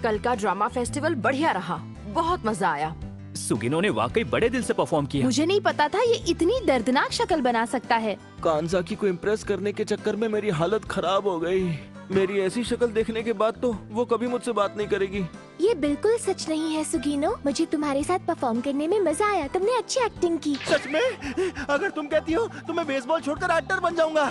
कल का drama festival बढ़िया रहा, बहुत मजा आया। सुगिनो ने वाकई बड़े दिल से परफॉर्म किया। मुझे नहीं पता था ये इतनी दर्दनाक शक्ल बना सकता है। कांजाकी को इम्प्रेस करने के चक्कर में मेरी हालत खराब हो गई। मेरी ऐसी शक्ल देखने के बाद तो वो कभी मुझसे बात नहीं करेगी। ये बिल्कुल सच नहीं है सुगीनो। मुझे तुम्हारे साथ परफॉर्म करने में मजा आया। तुमने अच्छी एक्टिंग की। सच में? अगर तुम कहती हो तो मैं बेसबॉल छोड़कर एक्टर बन जाऊंगा।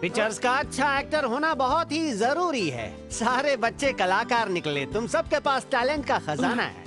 पिक्चर्स का अच्छा एक्टर होना बहुत ही जरूरी है। सारे बच्चे कलाकार निकले, तुम सबके पास टैलेंट का खजाना है।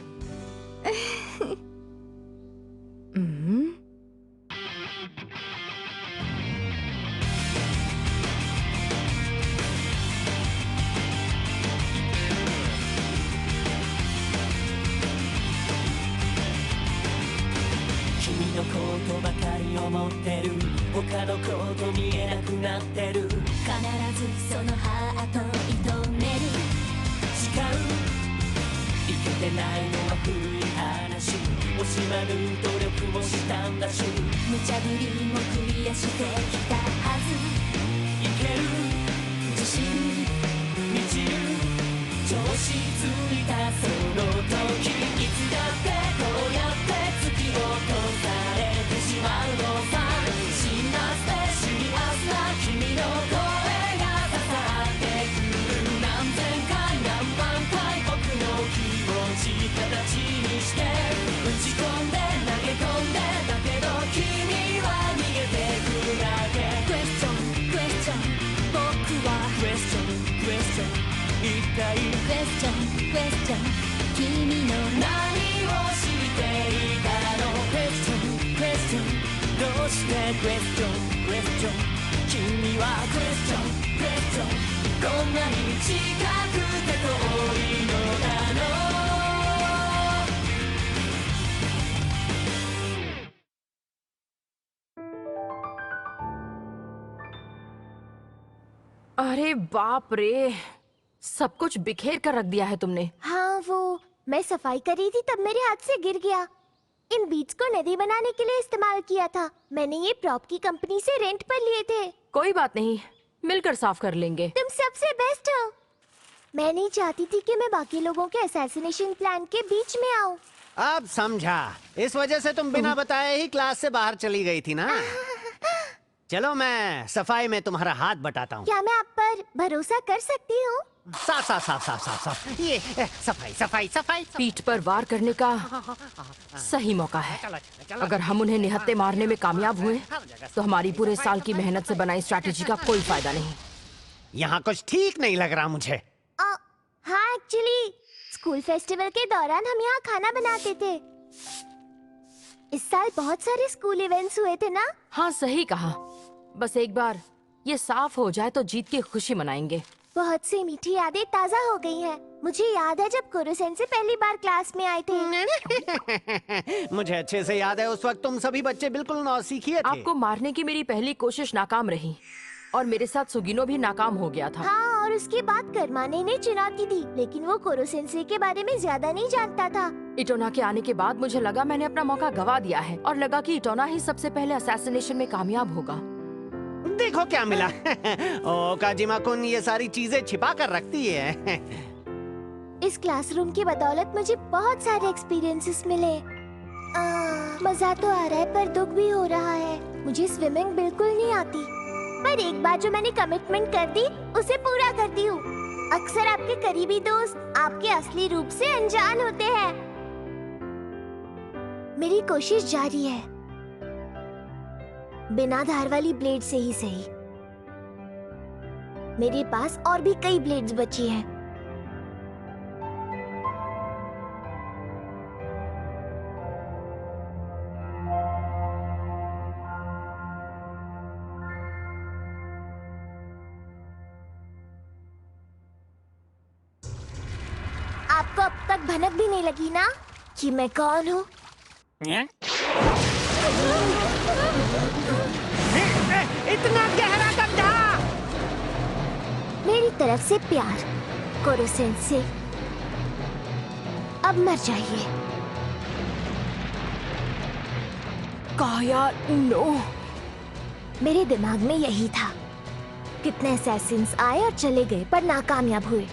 अरे बाप रे, सब कुछ बिखेर कर रख दिया है तुमने। हाँ, वो मैं सफाई कर रही थी तब मेरे हाथ से गिर गया। इन बीट्स को नदी बनाने के लिए इस्तेमाल किया था। मैंने ये प्रॉप की कंपनी से रेंट पर लिए थे। कोई बात नहीं, मिलकर साफ कर लेंगे। तुम सबसे बेस्ट हो। मैं नहीं चाहती थी कि मैं बाकी लोगों के असैसिनेशन प्लान के बीच में आऊं। अब समझा, इस वजह से तुम बिना बताए ही क्लास से बाहर चली गई थी ना। चलो मैं सफाई में तुम्हारा हाथ बटाता हूँ। क्या मैं आप पर भरोसा कर सकती हूँ? सा सा सा सा सा सा ये सफाई सफाई सफाई। पीठ पर वार करने का सही मौका है। अगर हम उन्हें निहत्थे मारने में कामयाब हुए तो हमारी पूरे साल की मेहनत से बनाई स्ट्रैटेजी का कोई फायदा नहीं। यहाँ कुछ ठीक नहीं लग रहा मुझे। हाँ, एक्चुअली स्कूल फेस्टिवल के दौरान हम यहाँ खाना बनाते थे। इस साल बहुत सारे स्कूल इवेंट्स हुए थे ना? हाँ, सही कहा। बस एक बार ये साफ हो जाए तो जीत की खुशी मनाएंगे। बहुत सी मीठी यादें ताज़ा हो गई हैं। मुझे याद है जब कुरोसेन से पहली बार क्लास में आए थे। मुझे अच्छे से याद है, उस वक्त तुम सभी बच्चे बिल्कुल नौसीखिए थे। आपको मारने की मेरी पहली कोशिश नाकाम रही और मेरे साथ सुगिनो भी नाकाम हो गया था। हाँ, और उसके बाद कर्माने ने चुनौती दी, लेकिन वो कुरोसेन के बारे में ज्यादा नहीं जानता था। इटोना के आने के बाद मुझे लगा मैंने अपना मौका गवा दिया है और लगा कि इटोना ही सबसे पहले असैसिनेशन में कामयाब होगा। देखो क्या मिला। ओ काजिमा-कुन ये सारी चीजें छिपा कर रखती है। इस क्लासरूम की बदौलत मुझे बहुत सारे एक्सपीरियंसेस मिले। मजा तो आ रहा है पर दुख भी हो रहा है। मुझे स्विमिंग बिल्कुल नहीं आती, पर एक बार जो मैंने कमिटमेंट कर दी उसे पूरा करती हूँ। अक्सर आपके करीबी दोस्त आपके असली रूप से अनजान होते हैं। मेरी कोशिश जारी है, बिना धार वाली ब्लेड से ही सही। मेरे पास और भी कई ब्लेड्स बची हैं। आपको अब तक भनक भी नहीं लगी ना कि मैं कौन हूँ? इतना गहरा गड्ढा। मेरी तरफ से प्यार, कुरोसेन से। अब मर जाइए। काया नो। मेरे दिमाग में यही था। कितने असैसिन्स आए और चले गए पर नाकामयाब हुए।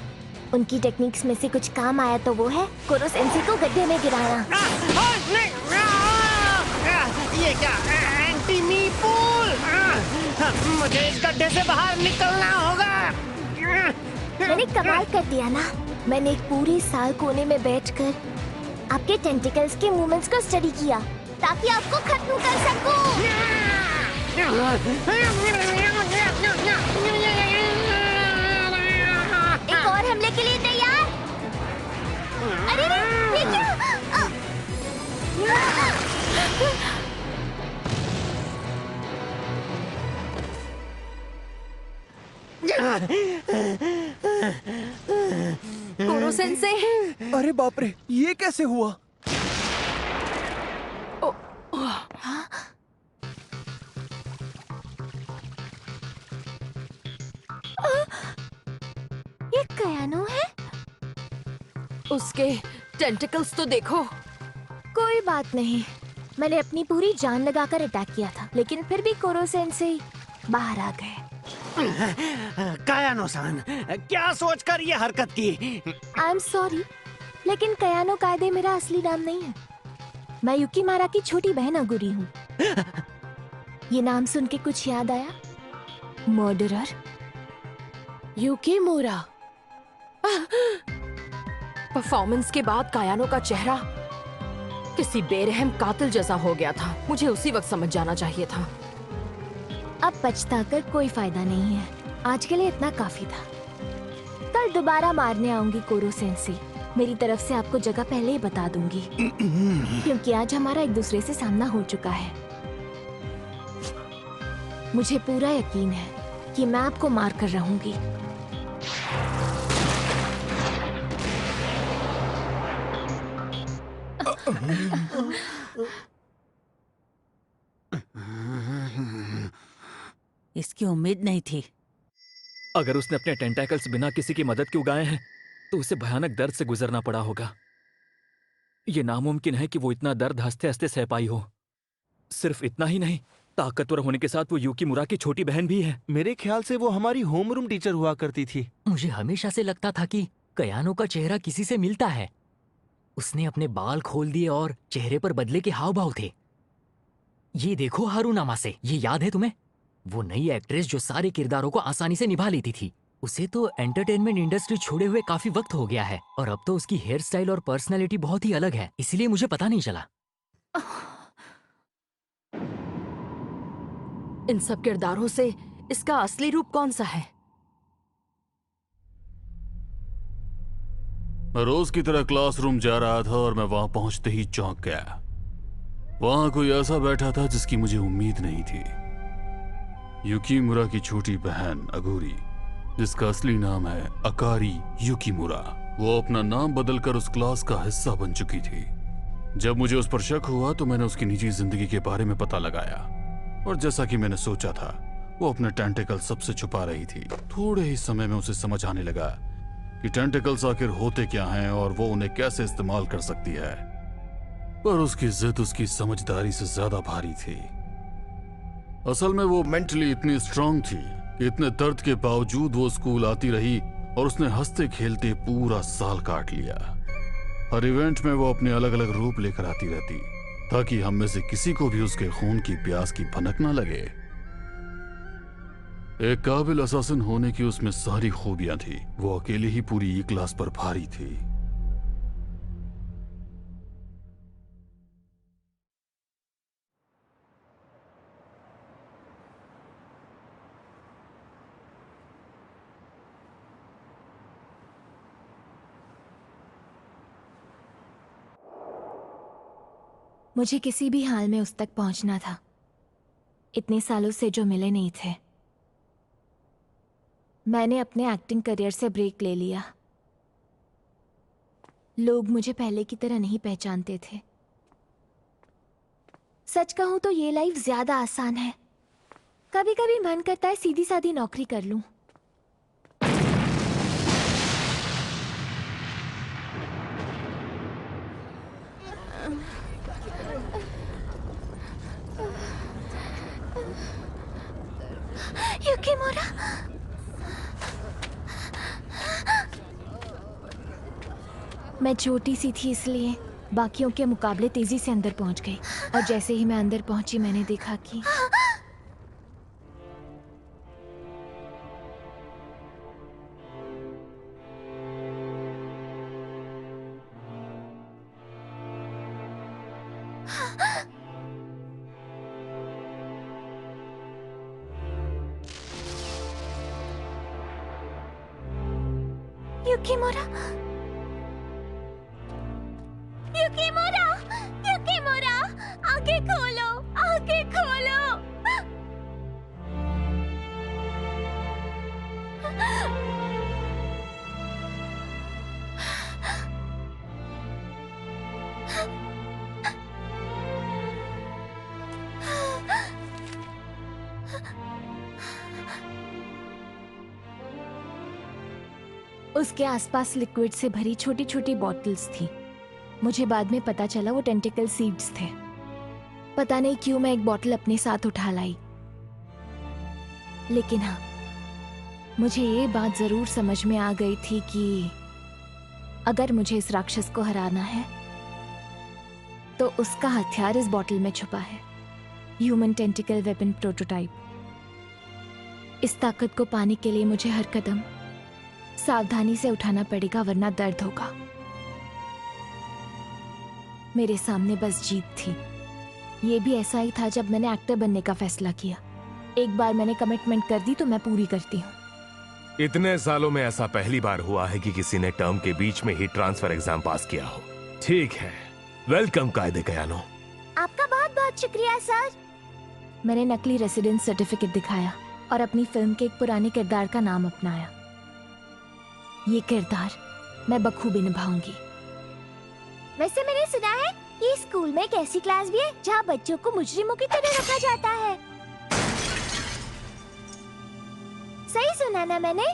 उनकी टेक्निक्स में से कुछ काम आया तो वो है कोरो सेंसेई को गड्ढे में गिराना। ये क्या एंटी मी पूल? मुझे इस गड्ढे से बाहर निकलना होगा। मैंने कमाल कर दिया ना। मैंने एक पूरे साल कोने में बैठकर आपके टेंटिकल्स के मूवमेंट्स को स्टडी किया ताकि आपको खत्म कर सकूं। एक और हमले के लिए तैयार? अरे ये क्या? कोरो सेंसेई, अरे बाप रे, ये कैसे हुआ? ये कयानो है? उसके टेंटिकल्स तो देखो। कोई बात नहीं, मैंने अपनी पूरी जान लगाकर अटैक किया था, लेकिन फिर भी कोरो सेंसेई बाहर आ गए। कायानो-सान, क्या सोचकर ये हरकत की? आई एम सॉरी, लेकिन कयानो कायदे मेरा असली नाम नहीं है। मैं युकीमारा की छोटी बहन अगुरी हूँ। ये नाम सुन के कुछ याद आया? मर्डरर। युकीमुरा। परफॉर्मेंस के बाद कायानो का चेहरा किसी बेरहम कातिल जैसा हो गया था। मुझे उसी वक्त समझ जाना चाहिए था। अब पछताकर कोई फायदा नहीं है। आज के लिए इतना काफी था। कल दोबारा मारने आऊंगी कोरो सेंसेई। मेरी तरफ से आपको जगह पहले ही बता दूंगी, क्योंकि आज हमारा एक दूसरे से सामना हो चुका है। मुझे पूरा यकीन है कि मैं आपको मार कर रहूंगी। इसकी उम्मीद नहीं थी। अगर उसने अपने टेंटाकल्स बिना किसी की मदद के उगाए हैं तो उसे भयानक दर्द से गुजरना पड़ा होगा। ये नामुमकिन है कि वो इतना दर्द हंसते हंसते सह पाई हो। सिर्फ इतना ही नहीं, ताकतवर होने के साथ वो युकीमुरा की छोटी बहन भी है। मेरे ख्याल से वो हमारी होमरूम टीचर हुआ करती थी। मुझे हमेशा से लगता था कि कयानो का चेहरा किसी से मिलता है। उसने अपने बाल खोल दिए और चेहरे पर बदले के हाव भाव थे। ये देखो हारुनामा से, ये याद है तुम्हें? वो नई एक्ट्रेस जो सारे किरदारों को आसानी से निभा लेती थी। उसे तो एंटरटेनमेंट इंडस्ट्री छोड़े हुए काफी वक्त हो गया है और अब तो उसकी हेयर स्टाइल और पर्सनैलिटी बहुत ही अलग है, इसलिए मुझे पता नहीं चला। इन सब किरदारों से इसका असली रूप कौन सा है? मैं रोज की तरह क्लासरूम जा रहा था और मैं वहां पहुंचते ही चौंक गया। वहां कोई ऐसा बैठा था जिसकी मुझे उम्मीद नहीं थी। युकीमुरा की छोटी बहन अगुरी, जिसका असली नाम है अकारी युकीमुरा। वो अपना नाम बदलकर उस क्लास का हिस्सा बन चुकी थी। जब मुझे उस पर शक हुआ तो मैंने उसकी निजी जिंदगी के बारे में पता लगाया और जैसा कि मैंने सोचा था, वो अपने टेंटिकल सबसे छुपा रही थी। थोड़े ही समय में उसे समझ आने लगा कि टेंटिकल्स आखिर होते क्या हैं और वो उन्हें कैसे इस्तेमाल कर सकती है। पर उसकी जिद उसकी समझदारी से ज्यादा भारी थी। असल में वो मेंटली इतनी स्ट्रांग थी कि इतने दर्द के बावजूद वो स्कूल आती रही और उसने हंसते खेलते पूरा साल काट लिया। हर इवेंट में वो अपने अलग अलग रूप लेकर आती रहती ताकि हम में से किसी को भी उसके खून की प्यास की भनक ना लगे। एक काबिल असासिन होने की उसमें सारी खूबियां थी। वो अकेली ही पूरी ई क्लास पर भारी थी। मुझे किसी भी हाल में उस तक पहुंचना था। इतने सालों से जो मिले नहीं थे। मैंने अपने एक्टिंग करियर से ब्रेक ले लिया। लोग मुझे पहले की तरह नहीं पहचानते थे। सच कहूं तो ये लाइफ ज्यादा आसान है। कभी कभी मन करता है सीधी सादी नौकरी कर लूं। युकीमुरा, मैं छोटी सी थी इसलिए बाकियों के मुकाबले तेजी से अंदर पहुंच गई, और जैसे ही मैं अंदर पहुंची मैंने देखा कि युकीमुरा, युकीमुरा, युकीमुरा, आंखें खोलो, आंखें खोलो। उसके आसपास लिक्विड से भरी छोटी छोटी बॉटल्स थी। मुझे बाद में पता चला वो टेंटिकल सीड्स थे। पता नहीं क्यों मैं एक बॉटल अपने साथ उठा लाई, लेकिन हाँ, मुझे ये बात जरूर समझ में आ गई थी कि अगर मुझे इस राक्षस को हराना है तो उसका हथियार इस बॉटल में छुपा है, ह्यूमन टेंटिकल वेपन प्रोटोटाइप। इस ताकत को पाने के लिए मुझे हर कदम सावधानी से उठाना पड़ेगा, वरना दर्द होगा। मेरे सामने बस जीत थी। ये भी ऐसा ही था जब मैंने एक्टर बनने का फैसला किया। एक बार मैंने कमिटमेंट कर दी तो मैं पूरी करती हूँ। इतने सालों में ऐसा पहली बार हुआ है कि किसी ने टर्म के बीच में ही ट्रांसफर एग्जाम पास किया हो। ठीक है, वेलकम कायदे कयानो। आपका बहुत बहुत शुक्रिया सर। मैंने नकली रेसिडेंस सर्टिफिकेट दिखाया और अपनी फिल्म के एक पुराने किरदार का नाम अपनाया। ये किरदार मैं बखूबी निभाऊंगी। वैसे मैंने सुना है कि स्कूल में एक ऐसी क्लास भी है जहाँ बच्चों को मुजरिमों की तरह रखा जाता है। सही सुना ना मैंने?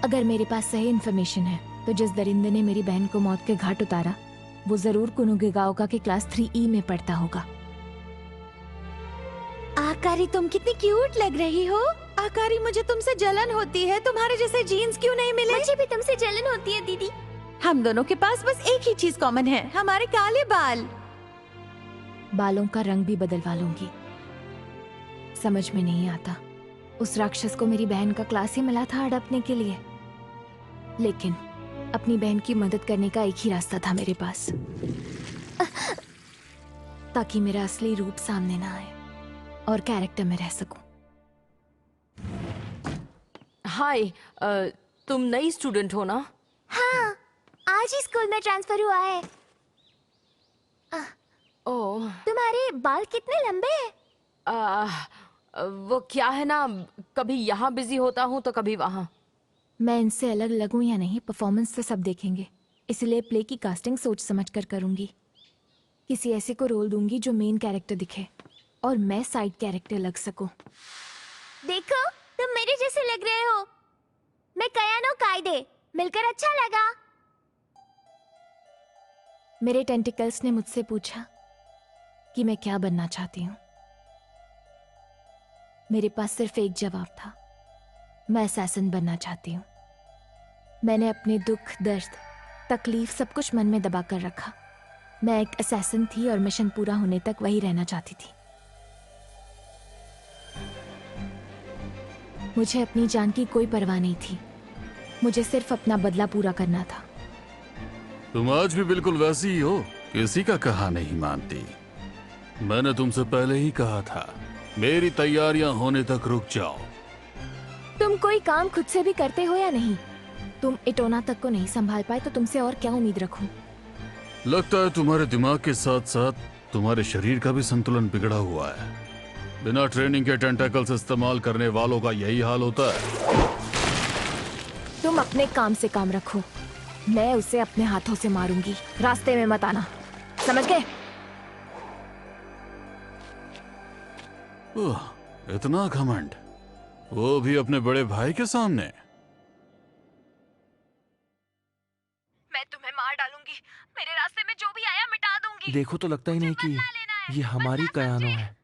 अगर मेरे पास सही इन्फॉर्मेशन है तो जिस दरिंदे ने मेरी बहन को मौत के घाट उतारा वो जरूर कुनुगिगाओका के क्लास 3E में पढ़ता होगा। आकारी, तुम कितनी क्यूट लग रही हो। आकारी, मुझे तुमसे जलन होती है। तुम्हारे जैसे जीन्स क्यों नहीं मिले? मुझे भी तुमसे जलन होती है दीदी। हम दोनों के पास बस एक ही चीज कॉमन है, हमारे काले बाल। बालों का रंग भी बदलवा लूंगी। समझ में नहीं आता, उस राक्षस को मेरी बहन का क्लास ही मिला था हड़पने के लिए, लेकिन अपनी बहन की मदद करने का एक ही रास्ता था मेरे पास, ताकि मेरा असली रूप सामने ना आए और कैरेक्टर में रह सकूं। हाय, तुम नई स्टूडेंट हो ना? हाँ, आज ही स्कूल में ट्रांसफर हुआ है। ओह, तुम्हारे बाल कितने लंबे हैं? वो क्या है ना, कभी यहाँ बिजी होता हूँ तो कभी वहाँ। मैं इनसे अलग लगूं या नहीं, परफॉर्मेंस तो सब देखेंगे, इसलिए प्ले की कास्टिंग सोच समझ कर करूंगी। किसी ऐसे को रोल दूंगी जो मेन कैरेक्टर दिखे और मैं साइड कैरेक्टर लग सकूं। देखो, तुम मेरे जैसे लग रहे हो। मैं कयानो कायदे, मिलकर अच्छा लगा। मेरे टेंटिकल्स ने मुझसे पूछा कि मैं क्या बनना चाहती हूँ। मेरे पास सिर्फ एक जवाब था, मैं असैसिन बनना चाहती हूँ। मैंने अपने दुख, दर्द, तकलीफ सब कुछ मन में दबा कर रखा। मैं एक असैसिन थी और मिशन पूरा होने तक वही रहना चाहती थी। मुझे अपनी जान की कोई परवाह नहीं थी, मुझे सिर्फ अपना बदला पूरा करना था। तुम आज भी बिल्कुल वैसी ही हो, किसी का कहा नहीं मानती। मैंने तुमसे पहले ही कहा था, मेरी तैयारियां होने तक रुक जाओ। तुम कोई काम खुद से भी करते हो या नहीं? तुम इटोना तक को नहीं संभाल पाए तो तुमसे और क्या उम्मीद रखूं? लगता है तुम्हारे दिमाग के साथ साथ तुम्हारे शरीर का भी संतुलन बिगड़ा हुआ है। बिना ट्रेनिंग के टेंटाकल्स इस्तेमाल करने वालों का यही हाल होता है। तुम अपने काम से काम रखो, मैं उसे अपने हाथों से मारूंगी। रास्ते में मत आना, समझ गए? इतना घमंड, वो भी अपने बड़े भाई के सामने। मैं तुम्हें मार डालूंगी, मेरे रास्ते में जो भी आया मिटा दूंगी। देखो तो लगता ही नहीं कि ये हमारी कयानो है।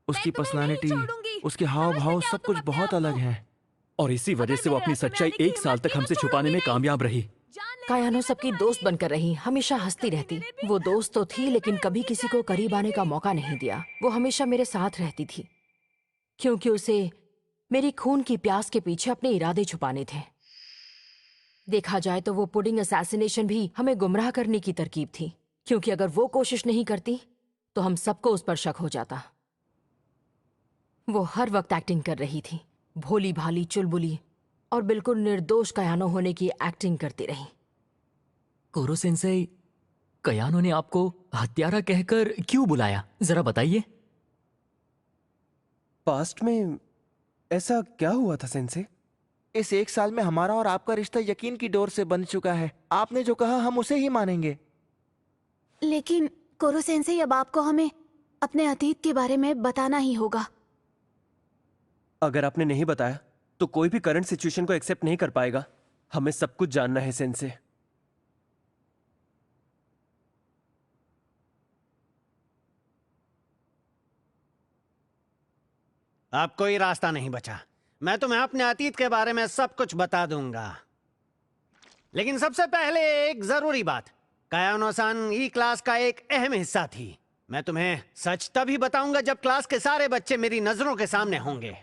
उसकी पर्सनालिटी, उसके हाव भाव सब कुछ बहुत अलग है। और इसी वजह से वो अपनी सच्चाई 1 साल तक हमसे छुपाने में कामयाब रही। कायानो सबकी दोस्त बनकर रही, हमेशा हंसती रहती। वो दोस्त तो थी लेकिन कभी किसी को करीब आने का मौका नहीं दिया। वो हमेशा मेरे साथ रहती थी क्योंकि उसे मेरी खून की प्यास के पीछे अपने इरादे छुपाने थे। देखा जाए तो वो पुडिंग असैसिनेशन भी हमें गुमराह करने की तरकीब थी, क्योंकि अगर वो कोशिश नहीं करती तो हम सबको उस पर शक हो जाता। वो हर वक्त एक्टिंग कर रही थी, भोली भाली, चुलबुली और बिल्कुल निर्दोष कयानो होने की एक्टिंग करती रही। कोरो सेंसेई, कयानो ने आपको हत्यारा कहकर क्यों बुलाया, जरा बताइए। पास्ट में ऐसा क्या हुआ था सेंसे? इस 1 साल में हमारा और आपका रिश्ता यकीन की डोर से बंध चुका है। आपने जो कहा हम उसे ही मानेंगे। लेकिन कोरो सेंसेई, अब आपको हमें अपने अतीत के बारे में बताना ही होगा। अगर आपने नहीं बताया तो कोई भी करंट सिचुएशन को एक्सेप्ट नहीं कर पाएगा। हमें सब कुछ जानना है सेंसे। अब कोई रास्ता नहीं बचा। मैं तुम्हें अपने अतीत के बारे में सब कुछ बता दूंगा, लेकिन सबसे पहले एक जरूरी बात। कायानो-सान ई क्लास का एक अहम हिस्सा थी। मैं तुम्हें सच तभी बताऊंगा जब क्लास के सारे बच्चे मेरी नजरों के सामने होंगे।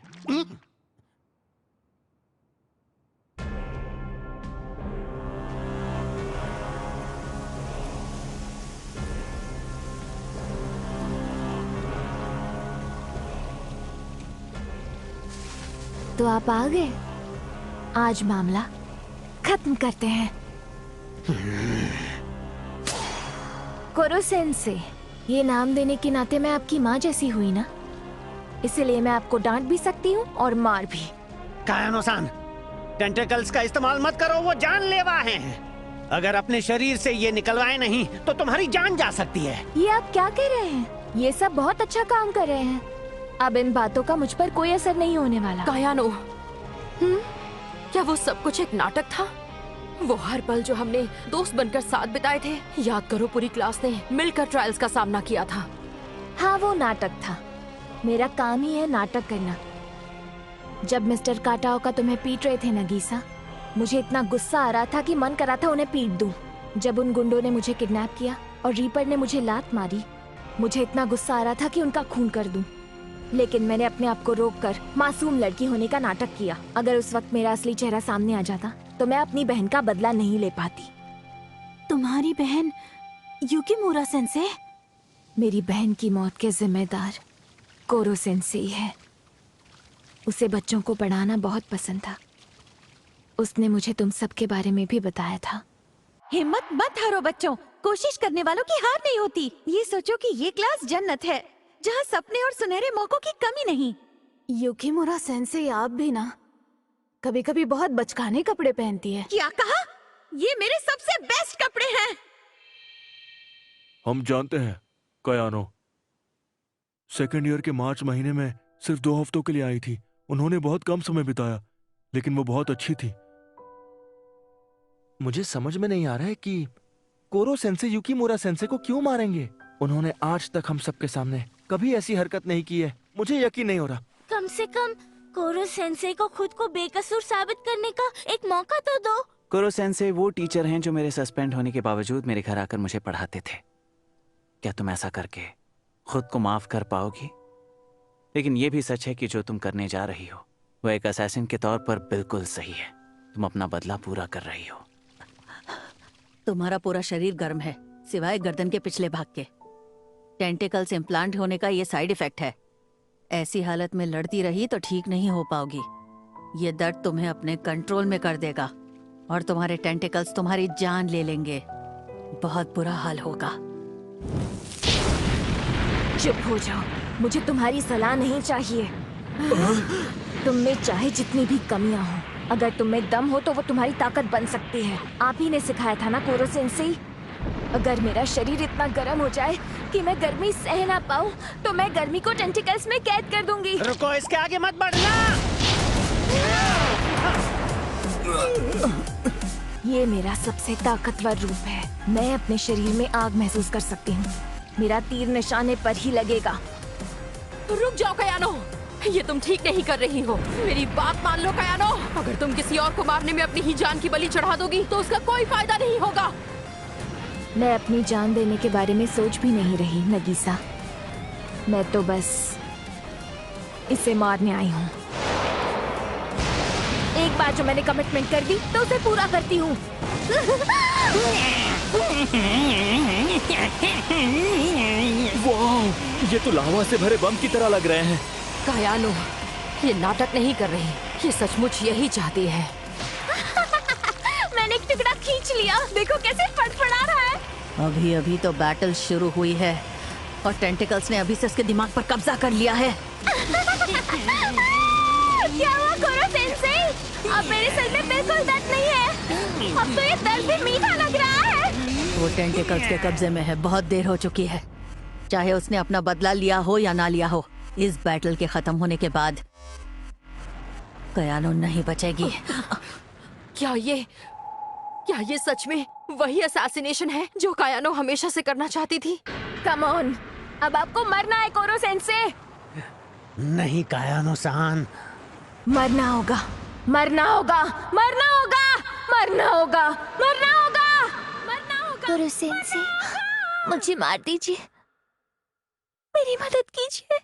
तो आप आ गए। आज मामला खत्म करते हैं। कोरो सेंसे, ये नाम देने के नाते मैं आपकी माँ जैसी हुई ना, इसीलिए मैं आपको डांट भी सकती हूँ और मार भी। कायानो-सान, टेंटेकल्स का इस्तेमाल मत करो, वो जानलेवा हैं। अगर अपने शरीर से ये निकलवाए नहीं तो तुम्हारी जान जा सकती है। ये आप क्या कह रहे हैं? ये सब बहुत अच्छा काम कर रहे हैं। अब इन बातों का मुझ पर कोई असर नहीं होने वाला। कायानो, क्या वो सब कुछ एक नाटक था? वो हर पल जो हमने दोस्त बनकर साथ बिताए थे, याद करो पूरी क्लास ने मिलकर ट्रायल्स का सामना किया था। हाँ, वो नाटक था। मेरा काम ही है नाटक करना। जब मिस्टर काटाओका तुम्हें पीट रहे थे नगीसा, मुझे इतना गुस्सा आ रहा था कि मन करा था उन्हें पीट दूं। जब उन गुंडों ने मुझे किडनैप किया और रीपर ने मुझे लात मारी, मुझे इतना गुस्सा आ रहा था कि उनका खून कर दूं। लेकिन मैंने अपने आप को रोककर मासूम लड़की होने का नाटक किया। अगर उस वक्त मेरा असली चेहरा सामने आ जाता तो मैं अपनी बहन का बदला नहीं ले पाती। तुम्हारी बहन युकिमुरा सेंसे? मेरी बहन की मौत के जिम्मेदार कोरो सेंसेई है। उसे बच्चों को पढ़ाना बहुत पसंद था। उसने मुझे तुम सब के बारे में भी बताया था। हिम्मत मत हारो बच्चों, कोशिश करने वालों की हार नहीं होती। ये सोचो कि ये क्लास जन्नत है जहाँ सपने और सुनहरे मौकों की कमी नहीं। युकिमुरा सेंसेई, आप भी ना कभी कभी बहुत बचकाने कपड़े पहनती है। क्या कहा? ये मेरे सबसे बेस्ट कपड़े हैं। हम जानते हैं कयानो, सेकेंड ईयर के मार्च महीने में सिर्फ 2 हफ्तों के लिए आई थी। उन्होंने बहुत कम समय बिताया, लेकिन वो बहुत अच्छी थी। मुझे समझ में नहीं आ रहा है कि कोरो सेंसे युकिमुरा सेंसे को क्यों मारेंगे। उन्होंने आज तक हम सबके सामने कभी ऐसी हरकत नहीं की है। मुझे यकीन नहीं हो रहा। कम से कम कोरो सेंसे को खुद को बेकसूर साबित करने का एक मौका तो दो। कोरो सेंसे वो टीचर हैं जो मेरे सस्पेंड होने के बावजूद मेरे घर आकर मुझे पढ़ाते थे। क्या तुम ऐसा करके खुद को माफ कर पाओगी? लेकिन ये भी सच है कि जो तुम करने जा रही हो वो एक असैसिन के तौर पर बिल्कुल सही है। तुम अपना बदला पूरा कर रही हो। तुम्हारा पूरा शरीर गर्म है सिवाय गर्दन के पिछले भाग के। टेंटिकल्स इम्प्लांट होने का ये साइड इफेक्ट है। ऐसी हालत में लड़ती रही तो ठीक नहीं हो पाओगी। ये दर्द तुम्हें अपने कंट्रोल में कर देगा और तुम्हारे टेंटिकल्स तुम्हारी जान ले लेंगे। बहुत बुरा हाल होगा। चुप हो जाओ, मुझे तुम्हारी सलाह नहीं चाहिए। तुम में चाहे जितनी भी कमियां हो, अगर तुम में दम हो तो वो तुम्हारी ताकत बन सकती है। आप ही ने सिखाया था ना कोरो सेंसेई। अगर मेरा शरीर इतना गर्म हो जाए कि मैं गर्मी सह ना पाऊं, तो मैं गर्मी को टेंटिकल्स में कैद कर दूंगी। रुको, इसके आगे मत बढ़ना। ये मेरा सबसे ताकतवर रूप है। मैं अपने शरीर में आग महसूस कर सकती हूँ। मेरा तीर निशाने पर ही लगेगा। रुक जाओ कयानो, ये तुम ठीक नहीं कर रही हो। मेरी बात मान लो कयानो। अगर तुम किसी और को मारने में अपनी ही जान की बलि चढ़ा दोगी तो उसका कोई फायदा नहीं होगा। मैं अपनी जान देने के बारे में सोच भी नहीं रही नगीसा। मैं तो बस इसे मारने आई हूँ। एक बार जो मैंने कमिटमेंट कर दी तो उसे पूरा करती हूँ। वाह, ये तो लावा से भरे बम की तरह लग रहे हैं। कयानो, ये नाटक नहीं कर रही, ये सचमुच यही चाहती है। मैंने एक टुकड़ा खींच लिया, देखो कैसे फड़फड़ा रहा है। अभी अभी तो बैटल शुरू हुई है और टेंटिकल्स ने अभी से उसके दिमाग पर कब्जा कर लिया है। क्या हुआ कोरो सेंसेई? अब मेरे सर में बिल्कुल दर्द नहीं है। अब तो ये दर्द भी मीठा लग रहा है। वो टेंटिकल्स के कब्जे में है, बहुत देर हो चुकी है। चाहे उसने अपना बदला लिया हो या ना लिया हो, इस बैटल के खत्म होने के बाद कयानो नहीं बचेगी। क्या ये सच में वही असैसिनेशन है जो कायानो हमेशा से करना चाहती थी? कम ऑन, अब आपको मरना है कोरो सेंसेई। नहीं कायानो-सान, मरना होगा, मरना होगा, मरना होगा, मरना होगा, मरना होगा, मरना होगा। कोरो सेंसेई, मुझे मार दीजिए, मेरी मदद कीजिए।